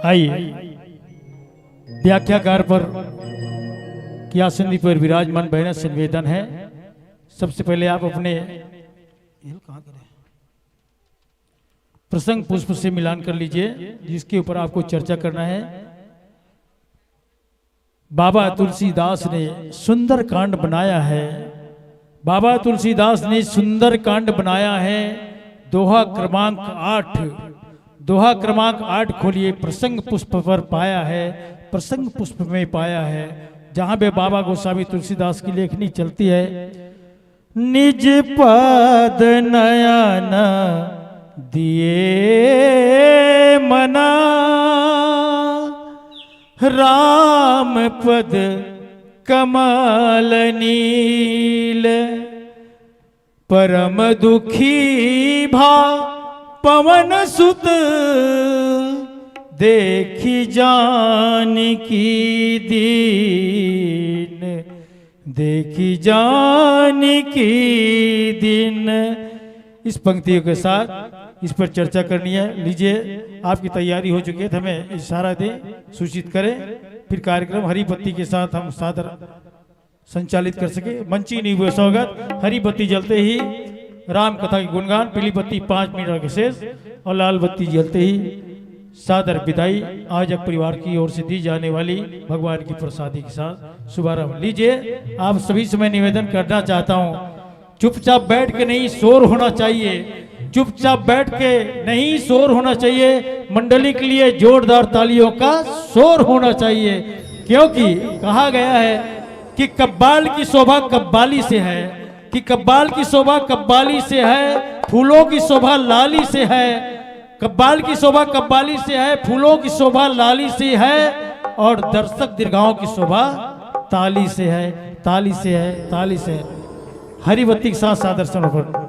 आइए व्याख्याकार पर की आसनी पर विराजमान बहना से निवेदन है। सबसे पहले आप अपने प्रसंग पुष्प से मिलान कर लीजिए जिसके ऊपर आपको चर्चा करना है। बाबा तुलसीदास ने सुंदर कांड बनाया है। बाबा तुलसीदास ने सुंदर कांड बनाया है। दोहा क्रमांक 8, दोहा क्रमांक 8 खोलिए। प्रसंग पुष्प पर पाया है, प्रसंग पुष्प में पाया है, जहां पे बाबा गोस्वामी तुलसीदास की लेखनी चलती है। निज पद नयन दिए मना, राम पद कमल नील, परम दुखी भा पवन सुत, देखी जान की दीन, देखी जान की दिन। इस पंक्तियों के साथ इस पर चर्चा करनी है। लीजिए आपकी तैयारी हो चुकी है, हमें इशारा दें, सूचित करें, फिर कार्यक्रम हरी बत्ती के साथ हम सादर संचालित कर सके। मंची नहीं हुए स्वागत। हरी बत्ती जलते ही राम कथा की गुणगान, पीली बत्ती 5 मिनट के शेष और लाल बत्ती जलते ही सादर विदाई आज एक परिवार की ओर से दी जाने वाली भगवान की प्रसादी के साथ शुभारंभ। लीजिए आप सभी से मैं निवेदन करना चाहता हूँ, चुपचाप बैठ के नहीं, शोर होना चाहिए। चुपचाप बैठ के नहीं, शोर होना चाहिए। मंडली के लिए जोरदार तालियों का शोर होना चाहिए, क्योंकि कहा गया है कि कब्बाल की शोभा कब्बाली से है, कि कब्बाल की शोभा कब्बाली से है, फूलों की शोभा लाली से है। कब्बाल की शोभा कब्बाली से है, फूलों की शोभा लाली से है, और दर्शक दीर्घाओं की शोभा ताली से है, ताली से है, ताली से है। हरि बत्ती के साथ सादर समर्पण।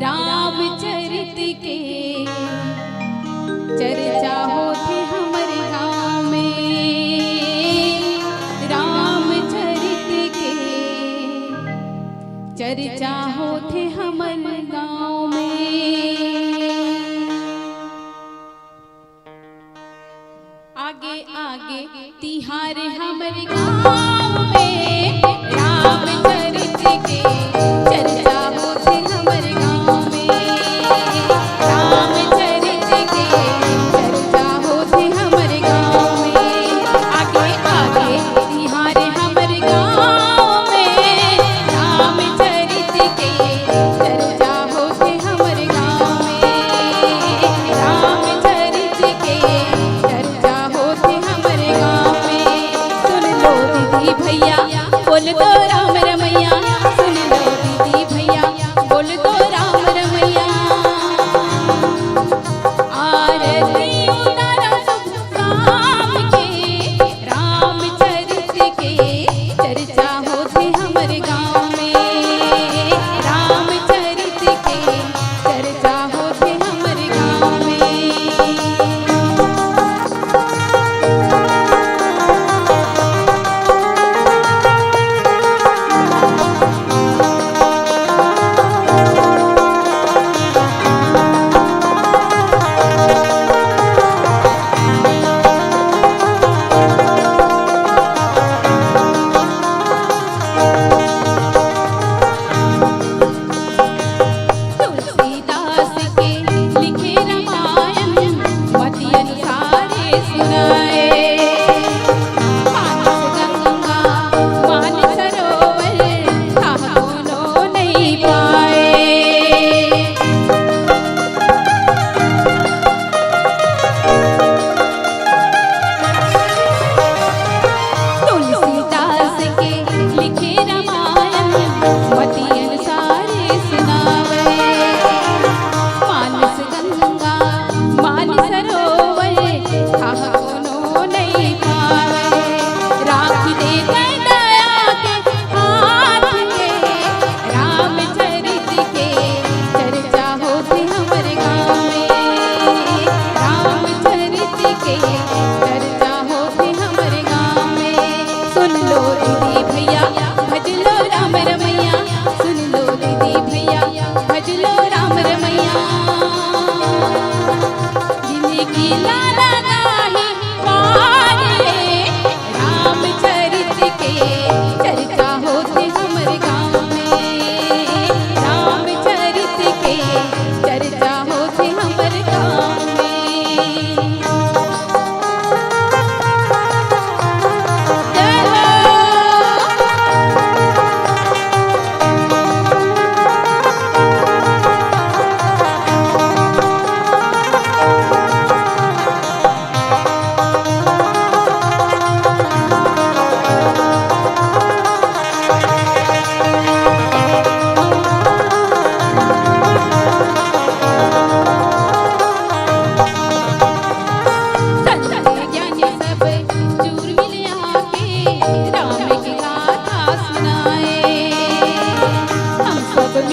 रामचरित के चर्चा होती हमारे गाँव में, रामचरित के चर्चा होती हमारे गाँव में। आगे आगे तिहार हमारे गाँव में, रामचरित के चर्चा होती हमारे गाँव में, रामचरित के चर्चा होती हमारे गाँव में। आगे आगे तिहार हमारे गाँव में, रामचरित के चर्चा होती हमारे गाँव में, रामचरित के चर्चा होती हमारे गाँव में। सुन लो दीदी भैया बोल दो राम रमैया, सुन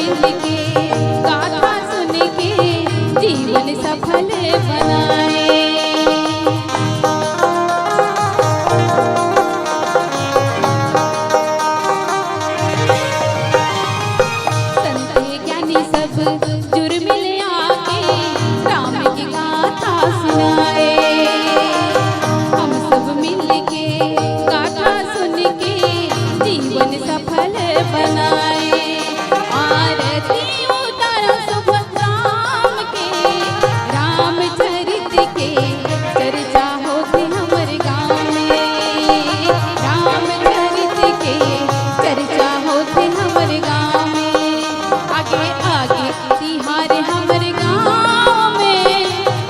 मिल के गाथा सुन के जीवन सफल बनाए। संत ज्ञानी सब जुर मिल आके राम की गाथा सुनाए। हम सब मिल के गाथा सुन के जीवन सफल बनाए। आरती उतारा शुभ राम के रामचरित के चर्चा होती हमर गाँव में। रामचरित के चर्चा होती हमर गाँव में। आगे आगे तिहार हमर गाँव में।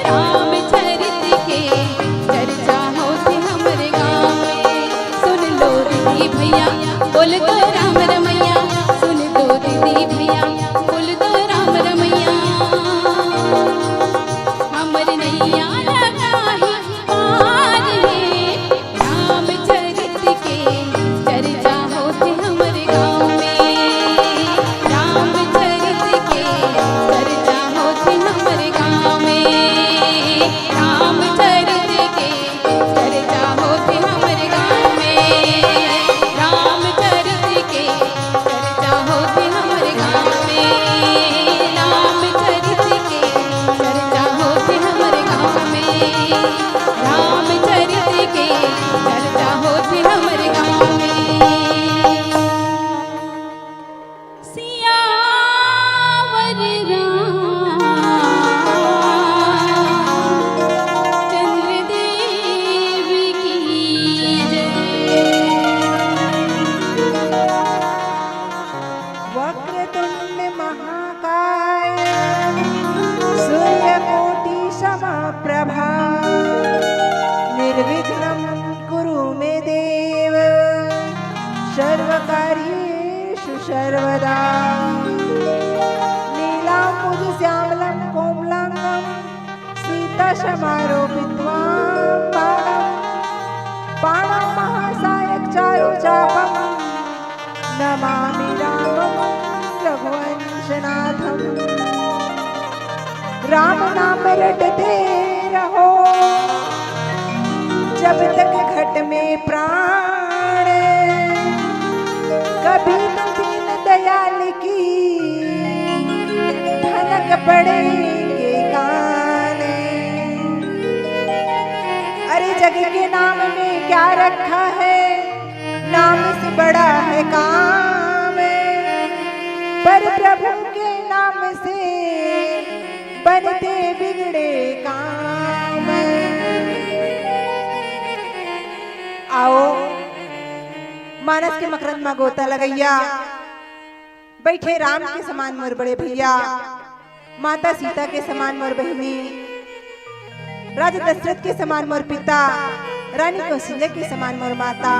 रामचरित के चर्चा होती हमर गाँव में। सुन लो दीदी भैया बोल दो राम रमैया। सुन दो दीदी भैया बोल दो राम रमैया। हमर नैया लगाही पार है। रामचरित के चर्चा होती हमर गाँव में। रामचरित के चर्चा होती हमर गाँव में। रामचरित के चर्चा होती हमर गाँव में। रामचरित के चर्चा होती हमर गाँव में। रामचरित के चर्चा होती हमर गाँव में। रामचरित के चर्चा होती हमर गाँव में। सियावर चंद्रदेव की जय। वक्रतुंड महाकाय सूर्यकोटि समप्रभा निर्विघ्नं कुरु मे देव सर्वकार्येषु सर्वदा। नीलाम्बुजश्यामलं कोमलांगं सीतासमारोपित्वां बाणं महासायक चारुचापं नमामि रामं रघुवंशनाथं। राम नाम रटते रहो जब तक घट में प्राण। कभी न दीन दयाल की धनक पड़ेंगे कान। अरे जग के नाम में क्या रखा है, नाम से बड़ा है काम। पर प्रभु के नाम से बनते बिगड़े काम। आओ मानस के मकरंद में गोता लगैया। बैठे राम के समान मोर बड़े भैया। माता सीता के समान मोर बहिनी। राजा दशरथ के समान मोर पिता। रानी कौशल्या के समान मोर माता।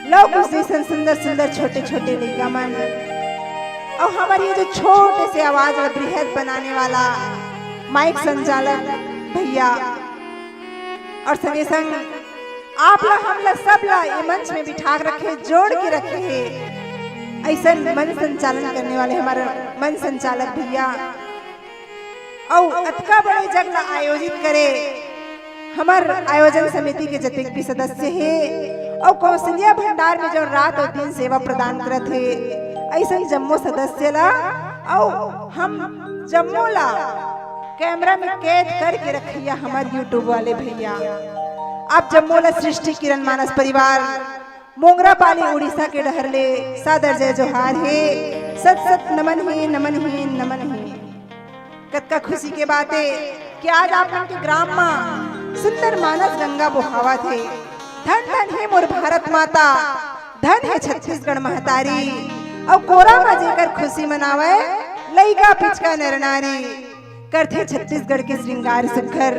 लोग उस जैसन सुंदर सुंदर छोटे छोटे लड़का मन। और हमारी ये जो छोटे से आवाज में बृहद बनाने वाला माइक संचालक भैया और संगे संग आप लोग हम लोग सब लोग ये मंच में बिठा रखे, जोड़ के रखे हैं। ऐसा मन संचालन करने वाले हमारे मन संचालक भैया और अतका बड़े जगला आयोजित करे। हमार आयोजन समिति के जतक भी सदस्य है और कौशल्या भंडार में जो रात और दिन सेवा प्रदान करत है। ऐसा जम्मू सदस्य ला और हम जम्मू ला कैमरा में कैद करके रखिया हमारे यूट्यूब वाले भैया। आप जम्मू ला सृष्टि किरण मानस परिवार मोंगरा पाली उड़ीसा के डहरले सादर जय जोहार है। सत सत नमन है नमन है नमन है। कतका खुशी के बात है कि आज आप के ग्राम में सुंदर मानस गंगा बहावा थे। धन धन है मोर भारत माता, धन है छत्तीसगढ़ महतारी। और कोरा में जेकर खुशी मनावे लइका पिचका नर नारी। करथे छत्तीसगढ़ के श्रृंगार सुखर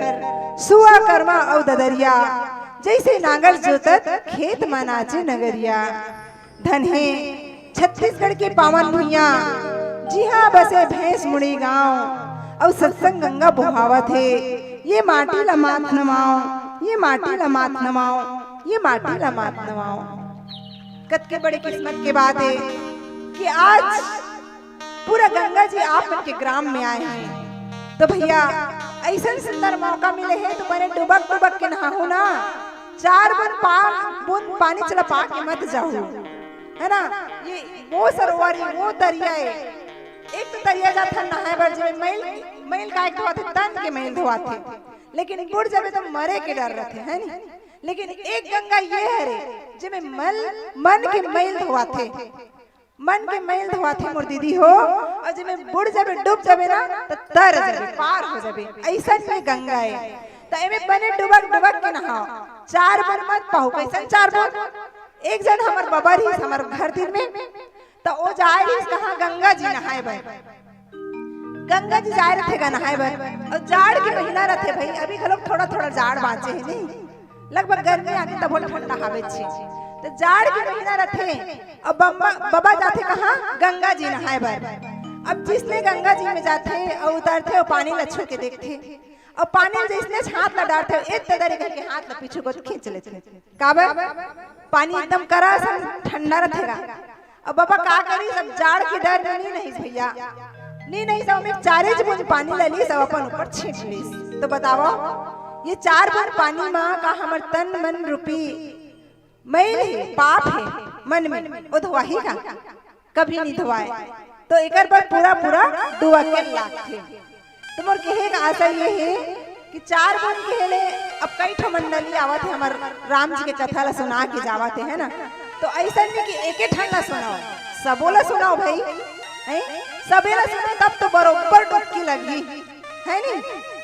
सुआ कर्मा और ददरिया। जैसे नांगल जोतत खेत में नाचे नगरिया। धन है छत्तीसगढ़ के पावन भुइया, जी हाँ बसे भैंस मुड़ी गांव और सत्संग गंगा बहावत है। ये माटी ला मात नमाओ, ये माटी ला मात नमाओ, ये माटी ला मात नमाओ। कत के बड़े किस्मत के बात है कि आज पूरा गंगा जी आप मन के ग्राम में आए हैं। तो भैया ऐसा सुंदर मौका मिले है तो मैंने डुबक डुबक के नहाओ ना, 4 बूंद पानी चला पा के मत जाओ, है ना। ये वो सरोवर है, वो दरिया है। एक तो दरिया जाता नहाए बर जे मैल का एक धोते तन के मैल धोते, लेकिन बुढ़ जब तो मरे के डर रहते है नी। लेकिन एक गंगा ये है रे जे मन के मैल धोते, मन के मैल धोते मोर दीदी हो। और जब मैं बुढ़ जाबे डूब जाबे ना तो तर जाबे, पार हो जाबे, ऐसा ये गंगा है। तो एमे बने डुबक डुबक के नहाओ, 4 बार मत पाओ। कैसन 4 बार? एक जन हमार बाबा रही हमार घर दिन में, तो वो जाए रही कहाँ गंगा जी नहाए बर, गंगा जी जाए रहे नहाए बर। और जाड़ के महीना रहते भाई, अभी लोग थोड़ा थोड़ा जाड़ बाँचे है नहीं, लगभग गर्मी आगे तब ठंडा हवे छे। तो जाड़ के महीना रहते और बाबा जाते कहाँ गंगा जी नहाए बर। अब जिसने गंगा जी में जाते और उतरते और पानी लच्छू के देखते और पानी जिसने हाथ ल डालते एक तरीके के हाथ ल पीछे को खींच लेते, काबर पानी एकदम करा ठंडा रहेगा। और बाबा का करी, सब जाड़ के डर नहीं भैया, नहीं सब में 4 बूंद पानी ले ली, सब अपन ऊपर छींट ली। तो बताओ ये 4 बूंद पानी माँ का हमार तन मन रूपी मैल है, पाप है मन में, वो धोवाही का कभी नहीं धोवाए। तो एक बार पूरा डुबा के लागते। तो मोर कहे का आशा ये है कि 4 बूंद के ले अब कई ठो मंडली आवत है हमार राम जी के कथा ला सुना के जावते है ना। तो ऐसा नहीं कि एक ठन ला सुनाओ, सबोला सुनाओ भाई, है सबेला सुनो तब तो बरोबर डुबकी लगी है नी,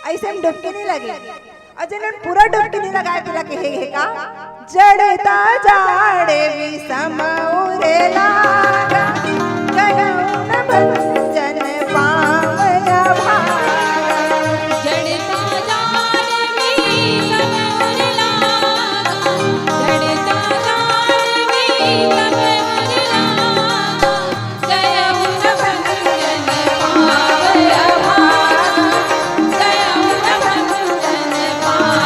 ऐसे में डुबकी नहीं लगी। और जिन्होंने पूरा डुबकी नहीं लगाया तो लगे है का जड़ता जाड़े विषम उरे लागा, गयो न भंजन पावन भागा। जड़ता जाड़े विषम उरे लागा, जड़ता जाड़े विषम उरे लागा, गयो न भंजन पावन भागा, गयो न भंजन पावन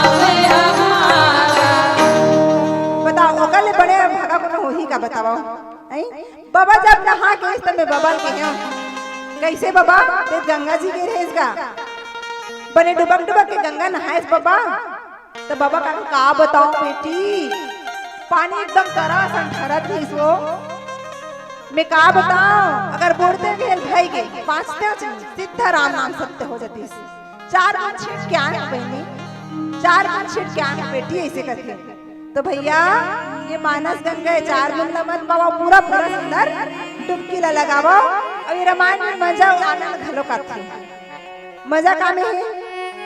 भागा। बताओ ओकले बड़े भागा को होही का बताओ। बाबा जब नहा के इस समय बाबा के हैं कैसे बाबा ते गंगा जी के रहेस का बने डुबक डुबक के गंगा नहाएस बाबा। तो बाबा का बताओ बेटी, पानी एकदम तरासन ठरत है इसको मैं का बताऊं। अगर बोलते भेल भाई के 5 सिद्ध राम नाम सत्य हो जाती, 4 बूंद छींट के आने बहनी, 4 बूंद छींट के आने बेटी ऐसे करते। तो भैया ये मानस गंगा 4 बूंद मत पाओ, पूरा सुंदर डुबकी ला लगाओ। और ये रामायण में मजा आनंद घलो करते, मजा का में है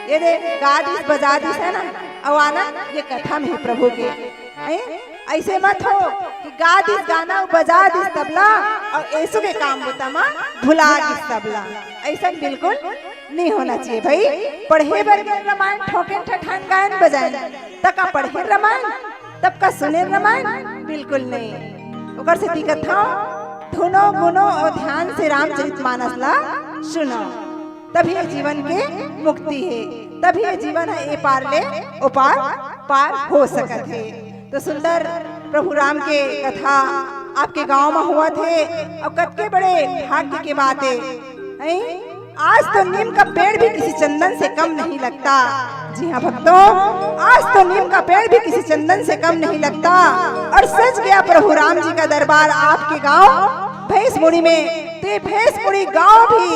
ये दे गा दिस बजा दिस है ना, और आनंद ये कथा में है प्रभु के। ऐसे मत हो कि गा दिस गाना बजा दिस तबला और ऐसो के काम बुतमा भुला दिस तबला, ऐसा बिल्कुल नहीं होना चाहिए भाई। पढ़े बर के रामायण ठोके ठठान गायन बजाए तब का पढ़े रामायण तब का सुने रामायण, बिल्कुल नहीं। ओकर से दिक्कत था धुनो गुनो और ध्यान से रामचरितमानस ला सुनो, तभी जीवन के मुक्ति है, तभी जीवन है ए पार ले ओ पार हो सकत है। तो सुंदर प्रभु राम के कथा आपके गांव में हुआ थे और कतके बड़े भाग्य के बात है। आज तो नीम का पेड़ भी किसी चंदन से कम नहीं लगता। जी हाँ भक्तों, आज तो नीम का पेड़ भी किसी चंदन से कम नहीं लगता। और सज गया प्रभु राम जी का दरबार आपके गांव भैंसमुड़ी में। तो ये भैंसमुड़ी गांव भी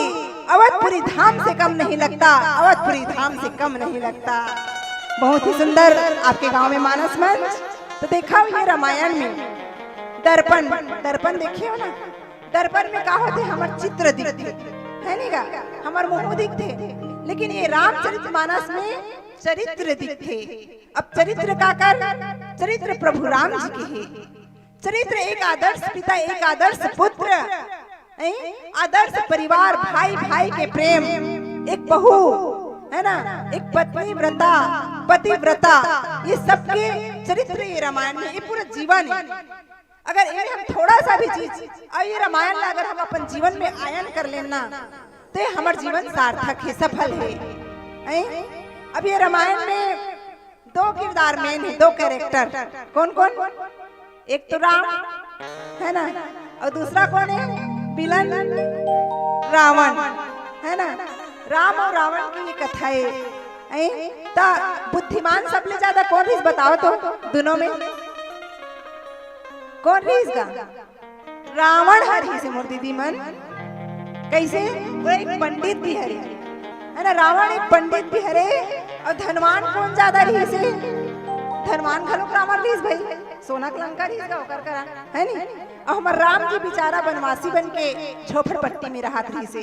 अवधपुरी धाम से कम नहीं लगता, अवधपुरी धाम से कम नहीं लगता। बहुत ही सुंदर आपके गांव में मानस मंच। तो देखा ये रामायण में दर्पण देखे हो ना, दर्पण में का होते हमारे चित्र दिखते है नहीं का, हमारे मुंह दिखते, लेकिन ये रामचरितमानस में चरित्र दिखते। अब चरित्र का कर, चरित्र प्रभु राम जी के है। चरित्र एक आदर्श पिता, एक आदर्श पुत्र, आदर्श परिवार, भाई भाई के प्रेम, एक बहू है ना, एक पत्नी व्रता, पति व्रता, ये सबके चरित्र ये रामायण में, ये पूरा जीवन है। अगर इन्हें हम थोड़ा सा भी चीज और ये रामायण ला अगर हम अपन जीवन में आयन कर लेना तो ये हमारा जीवन सार्थक है, सफल है। अब ये रामायण में 2 किरदार मेन है, 2 कैरेक्टर। कौन कौन? एक तो राम है ना, और दूसरा कौन है? विलन रावण, है ना। राम और रावण की ये कथा है। ता बुद्धिमान सबले ज्यादा कौन रहीस बताओ तो दोनों में कौन रहीस का? रावण हरी से मोर दीदी मन। कैसे? वो एक पंडित भी हरे, है ना। रावण एक पंडित भी हरे और धनवान कौन ज्यादा रही से? धनवान घलोक रावण रहीस भाई, सोना लंका रहीस का ओकर करा, है नी। और हमार राम जी बेचारा बनवासी बन के झोपड़पट्टी में रहत रही से।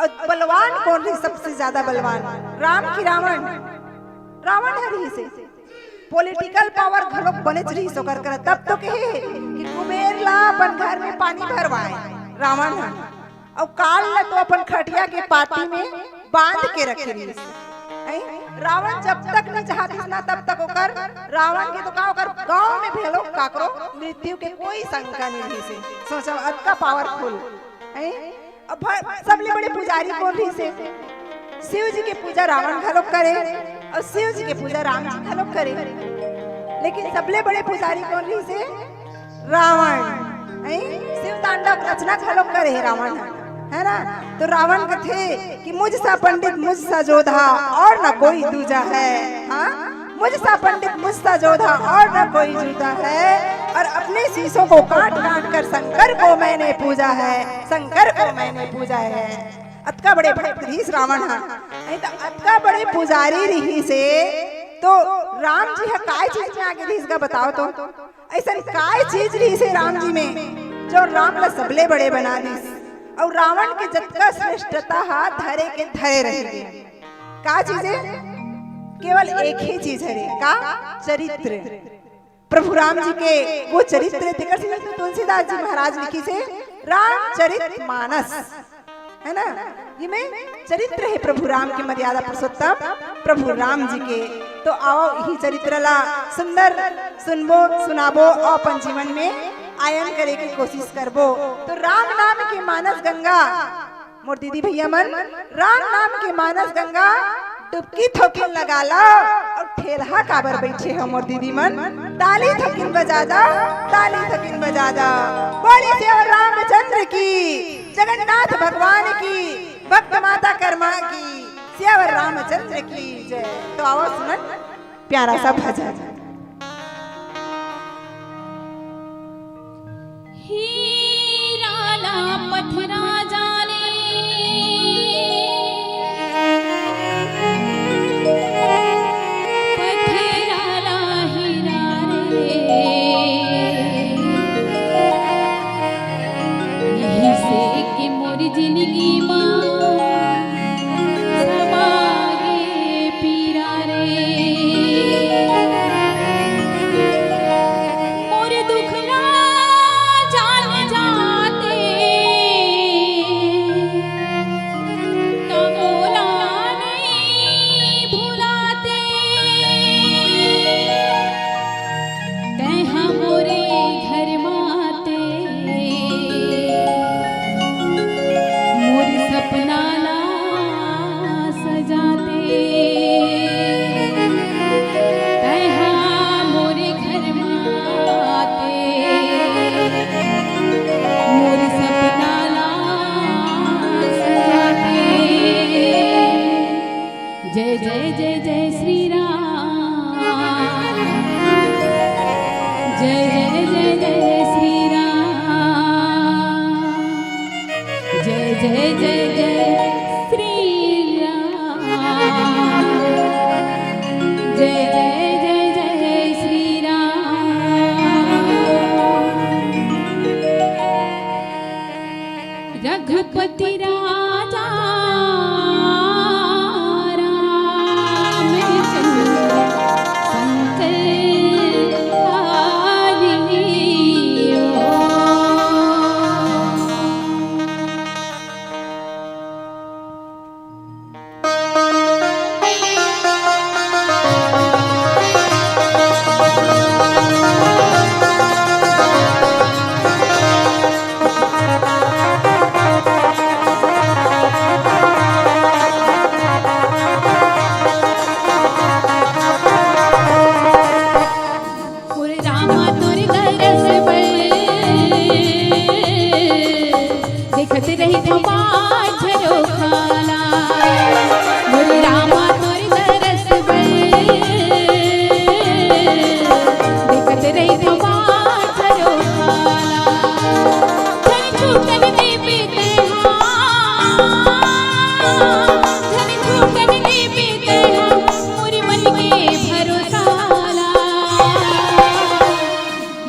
और बलवान कौन रही सबसे ज्यादा बलवान? राम की रावण? रावण हरी से पॉलिटिकल पावर घलोक बने रही सोकर कर। तब तो कहे कि कुबेर ला अपन घर में पानी भरवाए रावण है, और काल ला तो अपन खटिया के पाती में बांध के रखे रही। रावण जब तक नहीं चाहती ना तब तक ओकर रावण के तो का ओकर गांव में भेलो काकरो मृत्यु के कोई शंका नहीं रही से। सोचो अतका पावरफुल है। अब सबले बड़े पुजारी कौन रही से? शिव जी के पूजा रावण घलोक करे और शिव जी के पूजा राम जी घलोक करे। लेकिन सबले बड़े पुजारी कौन रही से? रावण। शिव तांडव रचना घलोक करे रावण, है ना। तो रावण कथे कि मुझसा पंडित मुझसा जोधा और न कोई दूजा है। हाँ, मुझसा पंडित मुझसा जोधा और न कोई जूता है। और अपने शीशों को काट काट कर शंकर को मैंने पूजा है, शंकर को मैंने पूजा है। अतका बड़े भक्त रहीस रावण है। तो अतका बड़े पुजारी रही से तो राम जी है काय चीज में आगे रहीस का बताओ तो? ऐसा काय चीज रही से राम जी में जो राम ला सबले बड़े बना दीस। और रावण के जतका श्रेष्ठता हाथ धरे के धरे रहे। का चीज है? केवल एक ही चीज है का? चरित्र। प्रभु राम जी के वो चरित्र तुलसीदास जी महाराज लिखी से रामचरितमानस, है ना। ये में चरित्र है प्रभु राम के मर्यादा पुरुषोत्तम प्रभु राम जी के। तो आओ यही चरित्र ला सुंदर सुनबो सुनाबो और अपन जीवन में आयन करे की कोशिश करबो। तो राम नाम के मानस गंगा मोर दीदी भैया मन, राम नाम के मानस गंगा डुबकी थोकिन लगा ला और ठेलहा काबर बैठे हो मोर दीदी मन। ताली थकिन बजा दा, ताली थकिन बजा दा। बोले से रामचंद्र की, जगन्नाथ भगवान की, भक्त माता कर्मा की, सियावर रामचंद्र की जय। तो आओ सुनन प्यारा सा भजन। हीराला पथरा जाने पथराला हीरा रे, यही से कि मोरी जिंदगी माँ समागे पीरा रे। मोरे दुखला जय जय जय जय श्री राम, जय जय जय जय श्री राम, जय जय जय जय श्री राम, जय जय जय जय श्री राम। रघुपति राजा बाट झरो खाला मोर रामा तोर दरस बल देखत रही तो बाट झरो खाला धन छूटन दे बीते धन छूटन दे बीते मोर मन के भरोसाला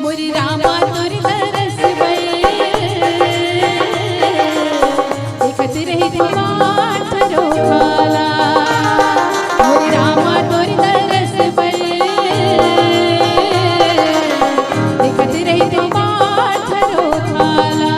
मोर रामा तोर दरस बल देखत रही तो बाट झरो खाला मोर रामा तोर दरस बल देखत रही तो बाट झरो खाला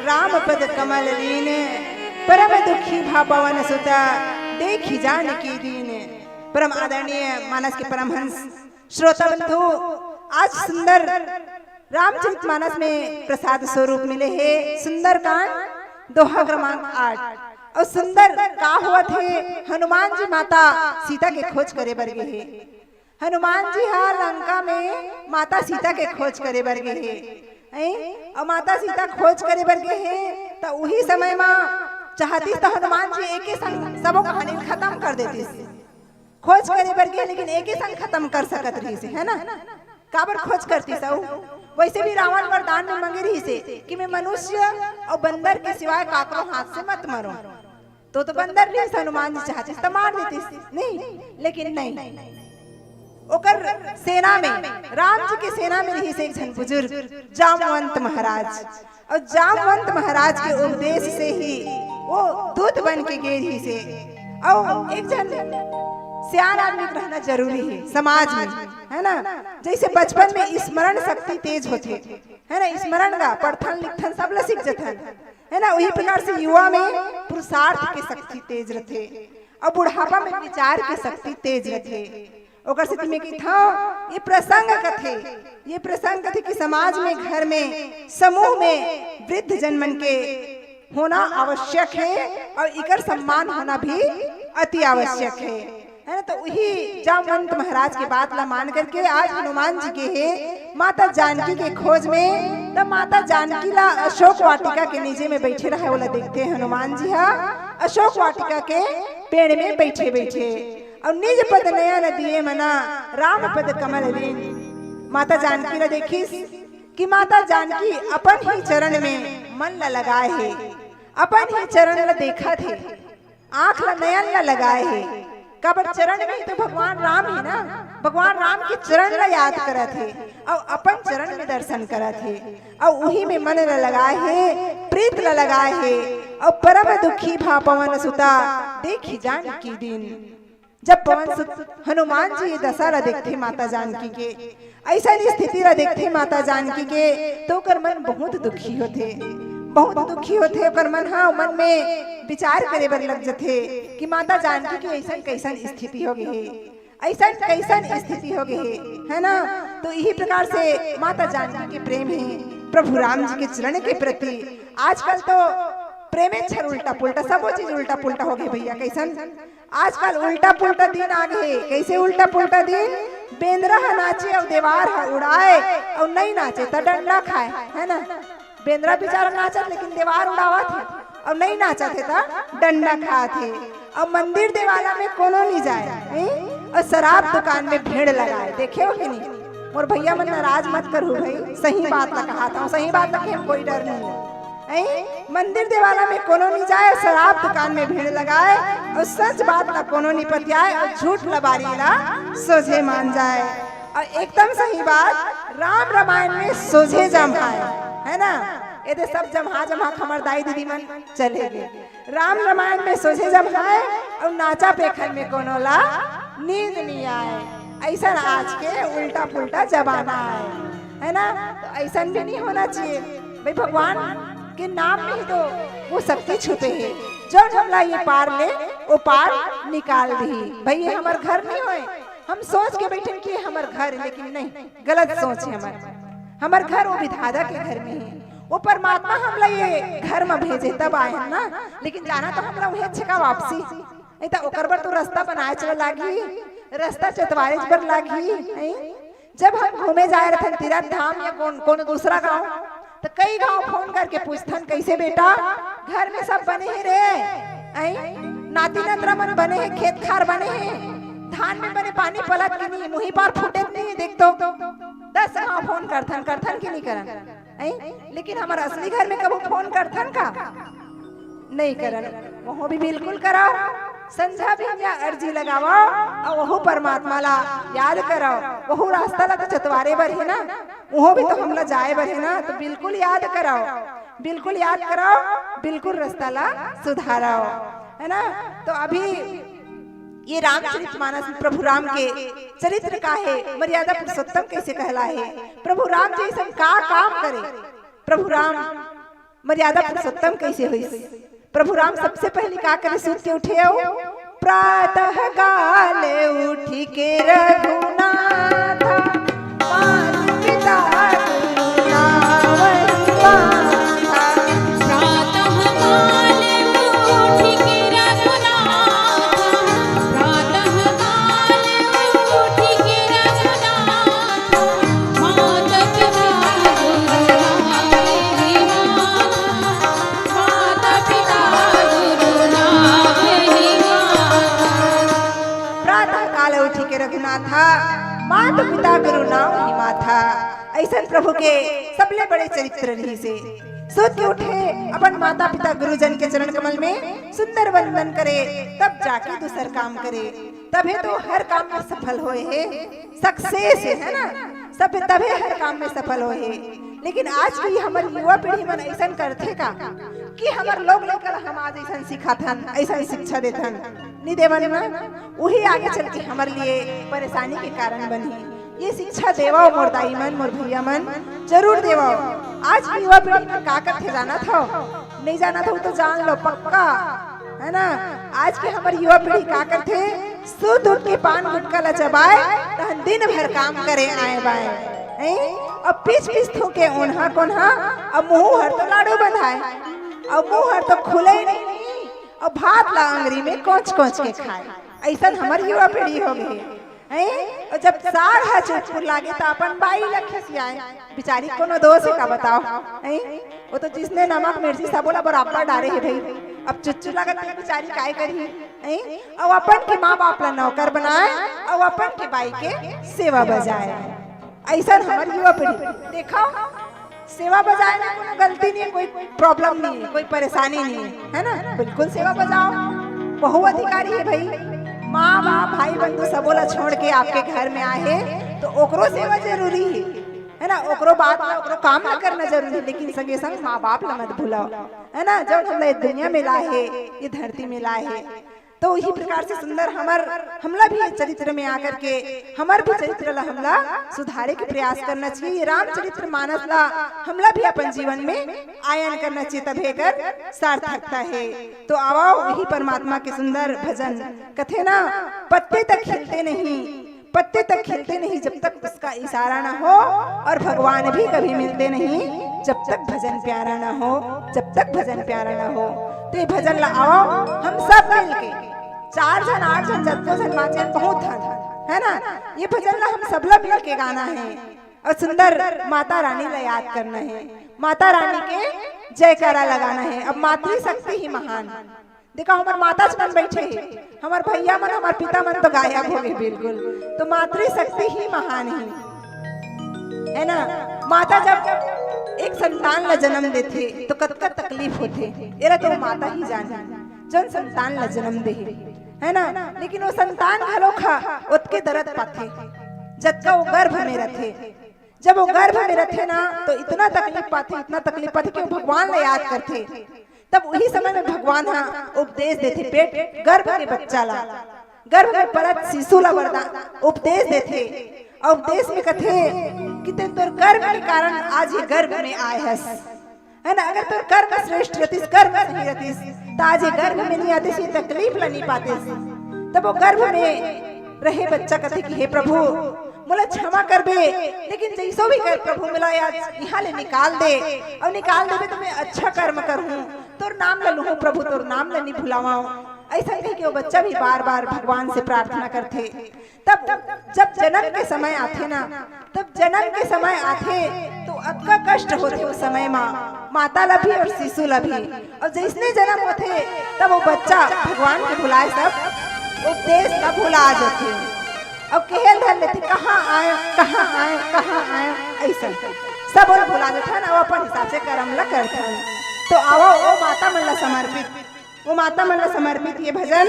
राम पद कमल लीन परम दुखी भापवन सुता देखी जान की दीन। परम आदरणीय मानस के परमहंस श्रोता बंधु, आज सुंदर रामचरितमानस में प्रसाद स्वरूप मिले हैं सुंदर कांड दोहा क्रमांक 8। और सुंदर का हुआ थे हनुमान जी माता सीता के खोज करे बर गए हैं। हनुमान जी हाँ लंका में माता सीता के खोज करे बर गए हैं और माता सीता खोज करे बर गए हैं। तो वही समय में चाहती तो हनुमान जी एक ही संग सबो कहानी खत्म कर देती, खोज करे बर गए लेकिन एक ही संग खत्म कर सकत रही से, है ना। काबर खोज करती सऊ। वैसे भी रावण वरदान में मंगे रही से कि मैं मनुष्य और बंदर के सिवाय काकरो हाथ से मत मरो। तो बंदर नहीं हनुमान जी चाहते तो मार देती नहीं, लेकिन नहीं, ओकर सेना में, राम जी के सेना में रही से एक जन बुजुर्ग जामवंत महाराज, और जामवंत महाराज के उपदेश से ही वो दूत बन के गए ही से। और एक जन सियान आदमी रहना जरूरी है समाज में, है ना। जैसे बचपन में स्मरण शक्ति तेज होते है ना, स्मरण का पढ़थन लिखथन सब ला सीख जथन, है ना। वही प्रकार से युवा में पुरुषार्थ के शक्ति तेज रहते और बुढ़ापा में विचार के शक्ति तेज रहते। ओकर से तुम्हें की था ये प्रसंग कथे, ये प्रसंग कथे कि समाज में, घर में, समूह में वृद्ध जनमन के होना आवश्यक है और इकर सम्मान होना भी अति आवश्यक है ना। तो वही जामवंत महाराज के बात ला मान करके आज हनुमान जी के है माता जानकी के खोज में, तब माता जानकी ला अशोक वाटिका के नीचे में बैठे रहे वाला देखते हैं। हनुमान जी हा अशोक वाटिका के पेड़ में बैठे बैठे और निज पद नया न दिए मना राम पद कमल लीन। माता जानकी ला देखिस कि माता जानकी अपन ही चरण में मन ला लगाए है, अपन ही चरण ला देखा थे, आंख ला नयन ला लगाए है। कबर चरण में तो भगवान राम ही ना, भगवान राम के चरण ला याद करा थे और अपन चरण में दर्शन करा थे और वही में मन ला लगाए है, प्रीत ला लगाए है। और परम दुखी भा पवन सुता देखी जानकी दिन। जब पवन सुत हनुमान जी ये दशा ला देखते माता जानकी के, ऐसा स्थिति ला देखते माता जानकी के, तो कर मन बहुत दुखी होते, बहुत दुखी होते। ओकर मन हाँ मन में विचार करे बर लग जाते कि माता जानकी की ऐसा कैसन स्थिति हो गई है, ऐसा कैसन स्थिति हो गई है ना। तो यही प्रकार से माता जानकी के प्रेम है प्रभु राम जी के चरण के प्रति। आजकल तो प्रेमेच्छर उल्टा पुल्टा, सब चीज उल्टा पुल्टा हो गई भैया। कैसन आजकल उल्टा पुल्टा दिन आ गए। कैसे उल्टा पुल्टा दिन? बेंद्रा नाचे और देवार उड़ाए और नहीं नाचे तो डंडा खाए, है ना। बेंद्रा बेचारा नाचा लेकिन दीवार उड़ावा थे और नहीं नाचा थे तो डंडा खा थे। और मंदिर देवाला में कोनो नहीं जाए और शराब दुकान में भीड़ लगाए। देखे हो कि नहीं? मोर भैया मन नाराज मत करो भाई, सही बात ला कहा था, सही बात रखे, कोई डर नहीं है। मंदिर देवाला में कोनो नहीं जाए, शराब दुकान में भीड़ लगाए और सच बात ला कोनो नहीं पतियाए और झूठ लबारी ला सोझे मान जाए। और एकदम सही बात राम रामायण में सोझे जमाए, है ना। ये सब जमा जमा खमर दाई दीदी मन चले गए। राम रामायण में सोझे जमाए और नाचा पेखन में कोनो ला नींद नहीं आए। ऐसा आज के उल्टा पुल्टा जमाना है ना। तो ऐसा भी नहीं होना चाहिए भाई। भगवान के नाम में ही तो वो शक्ति छुपे है। जो हमला ये पार ले वो पार निकाल दी भाई। ये हमार घर नहीं होए, हम सोच के बैठे कि हमार घर, लेकिन नहीं, गलत सोच है। हमार घर वो विधाता के घर में है। वो परमात्मा हमला ये घर में भेजे तब आए हैं ना। लेकिन जाना तो हमला वही अच्छा का वापसी नहीं तो ओकर बर तो रास्ता बनाए चला लागी, रास्ता चतवारे पर लागी। जब हम घूमे जाए रहे तीर्थ धाम या कौन दूसरा गांव, तो कई गांव फोन करके पूछथन कैसे बेटा घर में सब बने हैं रे, नाती नतरा मन बने हैं, खेत खार बने हैं, धान में बने, पानी पलट के नहीं, मुही पार फूटे नहीं, देख तो 10 गांव फोन करथन की नहीं करन। लेकिन हमारा असली घर में कबो फोन करथन का नहीं करन। वह भी बिल्कुल कराओ, संझा भी या अर्जी लगाओ और वह परमात्मा ला याद कराओ। वह रास्ता ला तो चतवारे बर है ना, वह भी तो हमला जाए बर है ना। तो बिल्कुल याद कराओ, बिल्कुल याद कराओ, बिल्कुल रास्ता ला सुधाराओ, है ना। तो अभी ये रामचरितमानस प्रभु राम के चरित्र का है, मर्यादा पुरुषोत्तम कैसे कहला है। प्रभु राम जैसे का काम करे, प्रभु राम मर्यादा पुरुषोत्तम कैसे हुई। प्रभु राम सबसे पहले क्या करे, सूत के उठे हो, प्रातः काल उठी के रघुनाथ मात पिता रघुनाथा मात पिता गुरु नाम ही माथा। ऐसा प्रभु के सबले बड़े चरित्र रही से सोच के उठे अपन माता पिता गुरुजन के चरण कमल में सुंदर वंदन करे, तब जाके दूसर काम करे, तभी तो हर काम में सफल होए है, सक्सेस है ना, सब तभी हर काम में सफल होए है। लेकिन आज की हमारी युवा पीढ़ी मन ऐसा करथे का कि हमार लोग लेकर हम आज ऐसा सिखाथन, ऐसा शिक्षा देथन, नहीं देवन ना, वही आगे चल के हमारे लिए परेशानी के कारण बनी। ये शिक्षा देवाओ मोर दाई मन, मोर भैया मन, जरूर देवाओ। आज की युवा पीढ़ी में का करते जाना था, नहीं जाना था तो जान लो पक्का, है ना। आज के हमारी युवा पीढ़ी का करते, सुध उठ के पान गुटका ला चबाए, तहन दिन भर काम करे आए बाए, अब पीछ पीछ थोके ओन्हा कोन्हा, अब मुंह हर तो लाडू बंधाए, अब मुंह हर तो खुले ही नहीं, अब भात ला अंगरी में कोच कोच के खाए। ऐसा हमारी युवा पीढ़ी हो गई है। और जब साग हा चुटपुर लागे तो अपन बाई लखे सियाए, बेचारी कोनो दोष है का बताओ, वो तो जिसने नमक मिर्ची सब बोला बराबर डाले है भाई, अब चुच्चू लगत है बेचारी काय करी, अब अपन के माँ बाप ला नौकर बनाए, अब अपन के बाई के सेवा बजाए। ऐसा हमारी युवा पीढ़ी देखो, सेवा बजाए में कोई गलती नहीं है, कोई प्रॉब्लम नहीं है, कोई परेशानी नहीं है ना, बिल्कुल सेवा बजाओ, बहु अधिकारी है भाई। माँ बाप भाई बंधु सबोला छोड़ के आपके घर में आए तो ओकरो सेवा जरूरी है ना, ओकरो बात में ओकरो काम ना करना जरूरी है, लेकिन संगे संग माँ बाप ला मत भूलाओ, है ना। जब हमला दुनिया में लाए है, ये धरती में लाए है, तो इसी प्रकार से सुंदर हमला भी चरित्र में आकर के हमार भी चरित्र ला हमला सुधारे के प्रयास करना चाहिए। रामचरित्र मानस ला हमला भी अपन जीवन में आयन करना चाहिए, तभी कर सार्थकता है। तो आओ वही परमात्मा के सुंदर भजन कथे ना, पत्ते तक खिलते नहीं, पत्ते तक खिलते नहीं जब तक उसका इशारा ना हो, और भगवान भी कभी मिलते नहीं जब तक भजन प्यारा ना हो, जब तक भजन प्यारा ना हो। तो ये भजन ला आओ हम सब मिलके, 4 जन 8 जन जत्तो जन माचन बहुत है ना, ये भजन ला हम सब ला मिल के गाना है, और सुंदर माता रानी ला याद करना है, माता रानी के जयकारा लगाना है। अब मातृ शक्ति ही महान, देखो हमारे माता मन बैठे है, हमारे भैया मन हमारे पिता मन तो गायब हो गए बिल्कुल, तो मातृ शक्ति ही महान है ना। माता जब एक संतान ला जन्म देथे तो कतका तकलीफ होथे, एरा तो माता ही जाने जन संतान ला जन्म दे, है ना। लेकिन वो संतान घलो खा उतके दर्द पाथे जबका वो गर्भ में रथे, जब वो गर्भ में रथे ना तो इतना तकलीफ पाथे, इतना तकलीफ पाथे कि वो भगवान ला याद करथे। तब वही समय में भगवान हाँ उपदेश देथे, पेट गर्भ के बच्चा ला, गर्भ में परत शिशु ला वरदान उपदेश देथे, और उपदेश में कथे कि ते तोर कर्म के कारण आज ये गर्भ में आए हस, है ना। अगर तोर कर्म श्रेष्ठ रतिस, कर्म सही रतिस, तो आज ये गर्भ में नहीं आते, तकलीफ ला नहीं पाते। तब वो गर्भ में रहे बच्चा कथे कि हे प्रभु मोला क्षमा कर बे, लेकिन जैसो भी कर प्रभु मिला आज यहाँ ले निकाल दे, और निकाल देवे तो मैं अच्छा कर्म करूँ, तोर नाम ला लूँ प्रभु, तोर नाम ला नहीं भुलावाऊं। ऐसा कह के वो बच्चा भी बार बार भगवान से प्रार्थना करते। तब जब जन्म के समय आते ना, तब जन्म के समय आते तो अक्का कष्ट होते उस समय माता ला भी और शिशु ला भी, और जिसने जन्म होते तब वो बच्चा भगवान के भुलाए सब उपदेश का भुला जाते, अब कहल धर लेते कहाँ आए कहाँ आए कहाँ आए, ऐसा सब और भुला जाते ना, अपन हिसाब से कर्म ला करते। तो आओ वो माता मन ला समर्पित, वो माता मन ला समर्पित ये भजन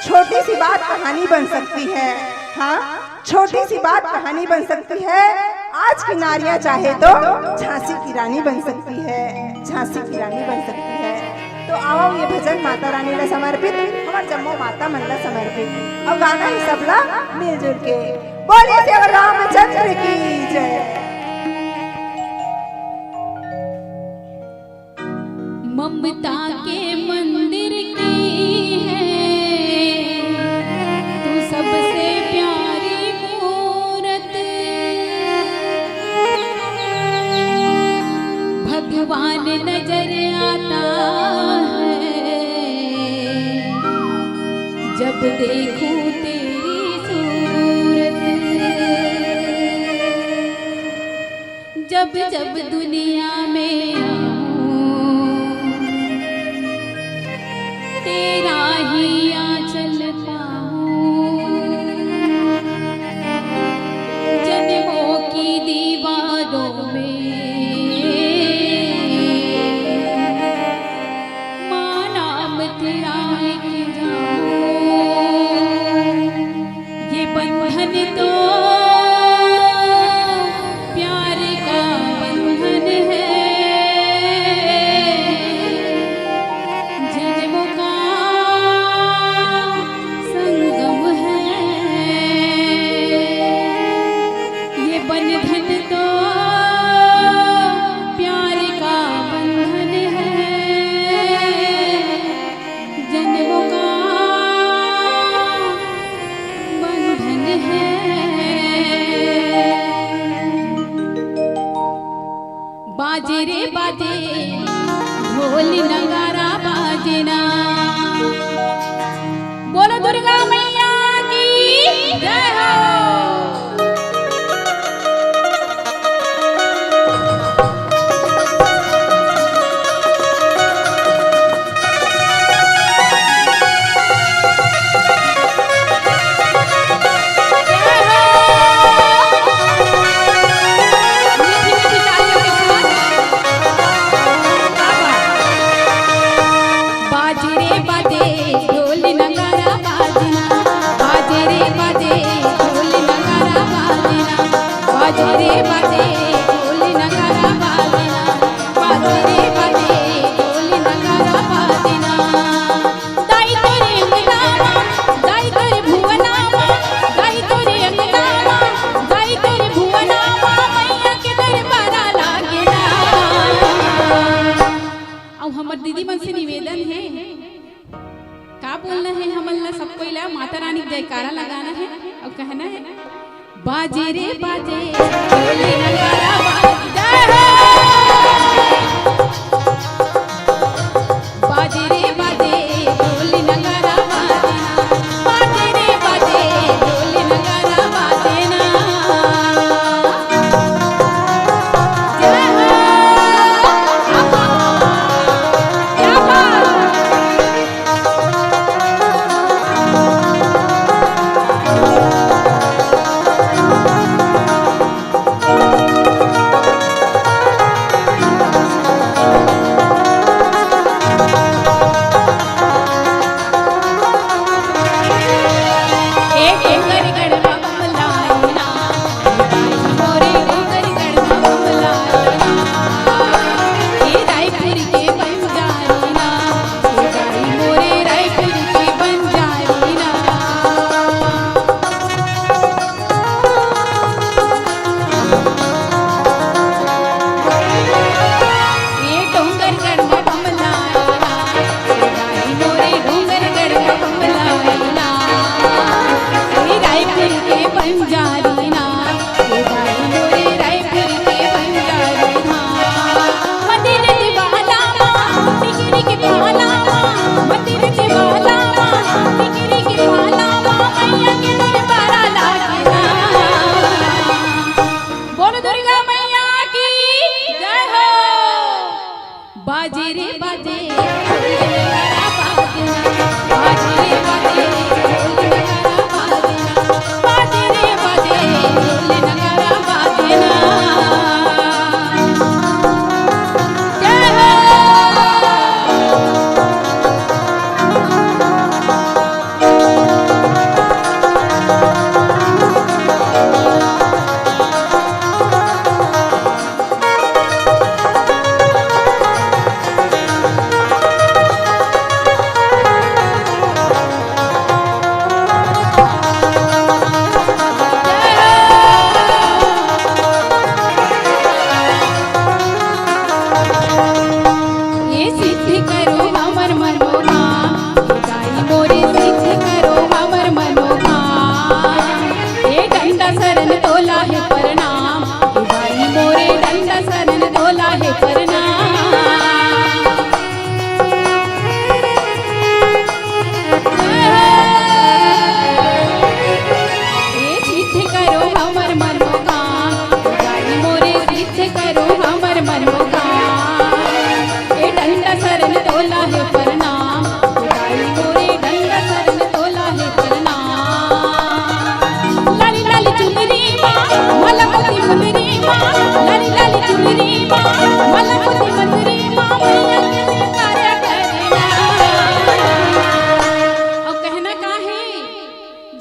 छोटी सी बात कहानी बन सकती है। हाँ, छोटी सी बात कहानी बन सकती है। आज की नारियां चाहे तो झांसी की रानी बन सकती है, झांसी की रानी बन सकती है। तो आओ ये भजन माता रानी ला समर्पित, हमार जम्मो माता मन ला समर्पित, और गाना ही सबला मिलजुल के बोले श्री रामचंद्र की जय। ममता के मंदिर की है तू सबसे प्यारी मूरत, भगवान नजर आता है जब देखूं तेरी सूरत, जब जब दुनिया में तेरा ही आंचल पाऊं, जब बाजे रे बाजे ढोल नगारा बाजना। बोलो दुर्गा मैया की जय हो। दीदी मन से निवेदन है, का बोलना है हमला सबको इला माता रानी जयकारा लगाना है और कहना है बाजे रे बाजे ढोल नगारा बाजे बाजे रे बाजे ढोल नगारा बाजे रे बाजे ढोल नगारा बाजना। बाजे रे बाजे बाजे रे बाजे बाजे रे बाजे ढोल नगारा बाजना। जय हो।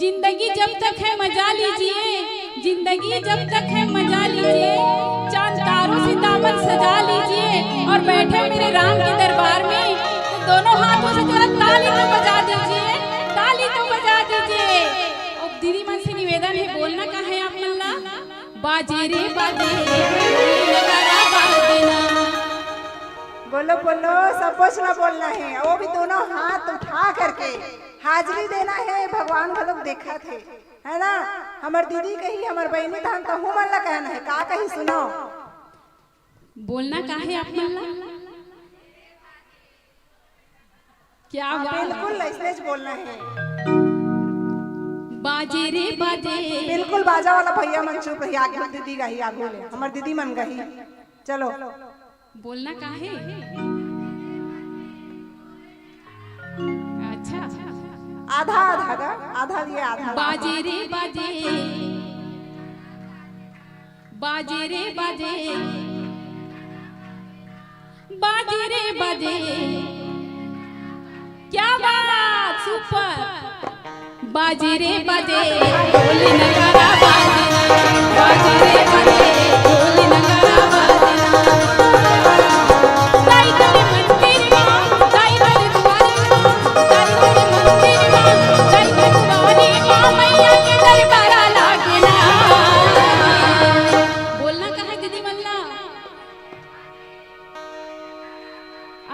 जिंदगी जब तक है मजा लीजिए, जिंदगी जब तक है मजा लीजिए, चांद तारों से दामन सजा लीजिए और बैठे मेरे राम के दरबार में तो दोनों हाथों से जरा ताली तो बजा दीजिए, ताली तो बजा दीजिए। और दीदी मन से निवेदन है, बोलना का है आप मल्ला बाजे रे बाजे नगारा बाजना। बोलो बोलो सब कुछ ना बोलना है, वो भी दोनों हाथ उठा करके हाजिरी देना है। भगवान का लोग देखा थे है ना, हमार दीदी कही हमार बहनी था कहूँ मन ला कहना है का कही सुनो। बोलना काहे आप मल्ला? क्या बात? बिल्कुल ऐसे ही बोलना है। बाजे रे बाजे। बिल्कुल बाजा वाला भैया मन चुप रही, आगे मत दीदी गही, आगे ले हमार दीदी मन गही। चलो बोलना काहे? अच्छा आधा आधा गा, आधा ये आधा। बाजे रे बाजे, बाजे रे बाजे, बाजे रे बाजे। क्या बात, सुपर। बाजे रे बाजे, ढोल नगारा बाजे, बाजे रे बाजे, ढोल नगारा बाजे। दाई तेरे मंदिर मां, दाई तेरे द्वारे मां, दाई तेरे मंदिर मां, दाई तेरे द्वारे मां, मैया के दरबारा लागेला। बोलना कहाँ दीदी मल्ला?